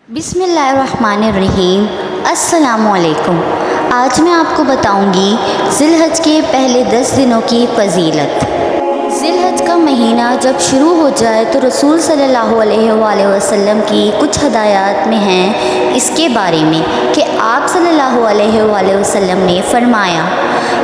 بسم اللہ الرحمن الرحیم۔ السلام علیکم۔ آج میں آپ کو بتاؤں گی ذی الحج کے پہلے 10 دنوں کی فضیلت۔ ذی الحج کا مہینہ جب شروع ہو جائے تو رسول صلی اللہ علیہ وآلہ وسلم کی کچھ ہدایات میں ہیں اس کے بارے میں کہ آپ صلی اللہ علیہ وآلہ وسلم نے فرمایا،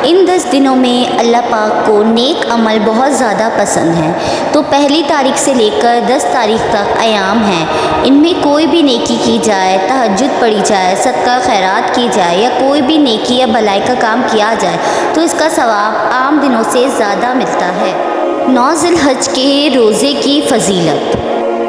ان 10 دنوں میں اللہ پاک کو نیک عمل بہت زیادہ پسند ہے، تو پہلی تاریخ سے لے کر 10 تاریخ تک ایام ہیں، ان میں کوئی بھی نیکی کی جائے، تہجد پڑھی جائے، صدقہ خیرات کی جائے یا کوئی بھی نیکی یا بھلائی کا کام کیا جائے تو اس کا ثواب عام دنوں سے زیادہ ملتا ہے۔ 9 ذی الحج کے روزے کی فضیلت۔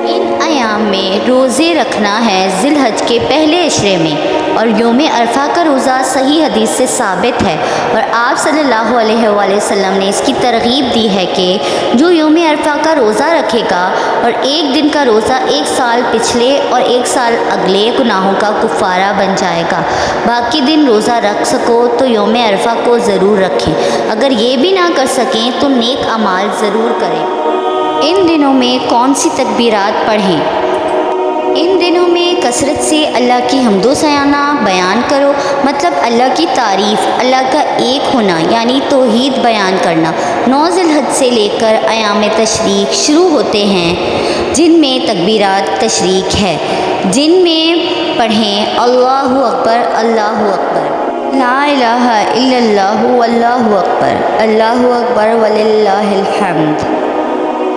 ان ایام میں روزے رکھنا ہے ذی الحج کے پہلے عشرے میں، اور یوم عرفہ کا روزہ صحیح حدیث سے ثابت ہے، اور آپ صلی اللہ علیہ وآلہ وسلم نے اس کی ترغیب دی ہے کہ جو یوم عرفہ کا روزہ رکھے گا اور ایک دن کا روزہ 1 سال پچھلے اور 1 سال اگلے گناہوں کا کفارہ بن جائے گا۔ باقی دن روزہ رکھ سکو تو یوم عرفہ کو ضرور رکھیں، اگر یہ بھی نہ کر سکیں تو نیک اعمال ضرور کریں۔ ان دنوں میں کون سی تکبیرات پڑھیں؟ ان دنوں میں کثرت سے اللہ کی حمد و ثنا بیان کرو، مطلب اللہ کی تعریف، اللہ کا ایک ہونا یعنی توحید بیان کرنا۔ 9 ذی الحج سے لے کر ایام تشریق شروع ہوتے ہیں جن میں تکبیرات تشریق ہے، جن میں پڑھیں اللہ اکبر، اللہ اکبر، لا الہ الا اللہ واللہ اکبر، اللہ اکبر وللہ الحمد۔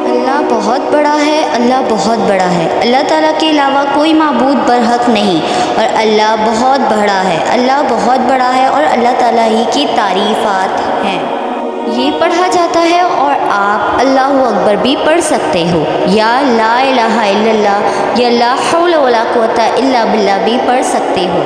اللہ بہت بڑا ہے، اللہ بہت بڑا ہے، اللہ تعالیٰ کے علاوہ کوئی معبود برحق نہیں، اور اللہ بہت بڑا ہے، اللہ بہت بڑا ہے، اور اللہ تعالیٰ ہی کی تعریفات ہیں۔ یہ پڑھا جاتا ہے اور آپ اللہ اکبر بھی پڑھ سکتے ہو، یا لا الہ الا اللہ یا لا حول ولا قوت الا باللہ بھی پڑھ سکتے ہو۔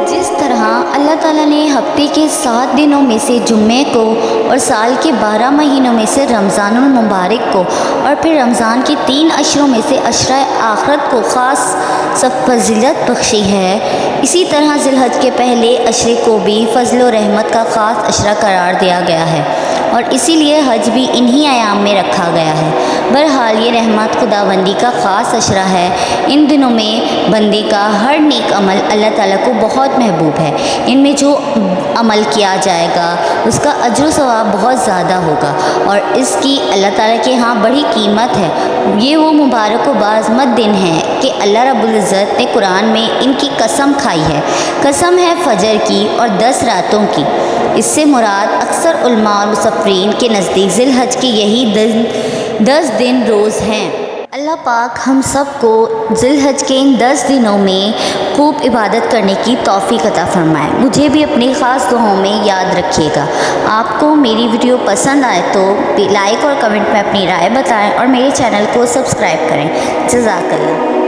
جس طرح اللہ تعالیٰ نے ہفتے کے 7 دنوں میں سے جمعے کو اور سال کے 12 مہینوں میں سے رمضان المبارک کو اور پھر رمضان کے 3 عشروں میں سے عشرہ آخرت کو خاص فضیلت بخشی ہے، اسی طرح ذی الحج کے پہلے عشرے کو بھی فضل و رحمت کا خاص عشرہ قرار دیا گیا ہے، اور اسی لیے حج بھی انہی ایام میں رکھا گیا ہے۔ بہرحال یہ رحمت خداوندی کا خاص عشرہ ہے۔ ان دنوں میں بندے کا ہر نیک عمل اللہ تعالیٰ کو بہت محبوب ہے، ان میں جو عمل کیا جائے گا اس کا اجر و ثواب بہت زیادہ ہوگا، اور اس کی اللہ تعالیٰ کے ہاں بڑی قیمت ہے۔ یہ وہ مبارک و باعظمت دن ہیں کہ اللہ رب العزت نے قرآن میں ان کی قسم کھائی ہے۔ قسم ہے فجر کی اور 10 راتوں کی۔ اس سے مراد اکثر علماء اور مفسرین کے نزدیک ذی الحج کے یہی 10 دن روز ہیں۔ اللہ پاک ہم سب کو ذی الحج کے ان 10 دنوں میں خوب عبادت کرنے کی توفیق عطا فرمائے۔ مجھے بھی اپنی خاص دعاؤں میں یاد رکھیے گا۔ آپ کو میری ویڈیو پسند آئے تو لائک اور کمنٹ میں اپنی رائے بتائیں، اور میرے چینل کو سبسکرائب کریں۔ جزاک اللہ۔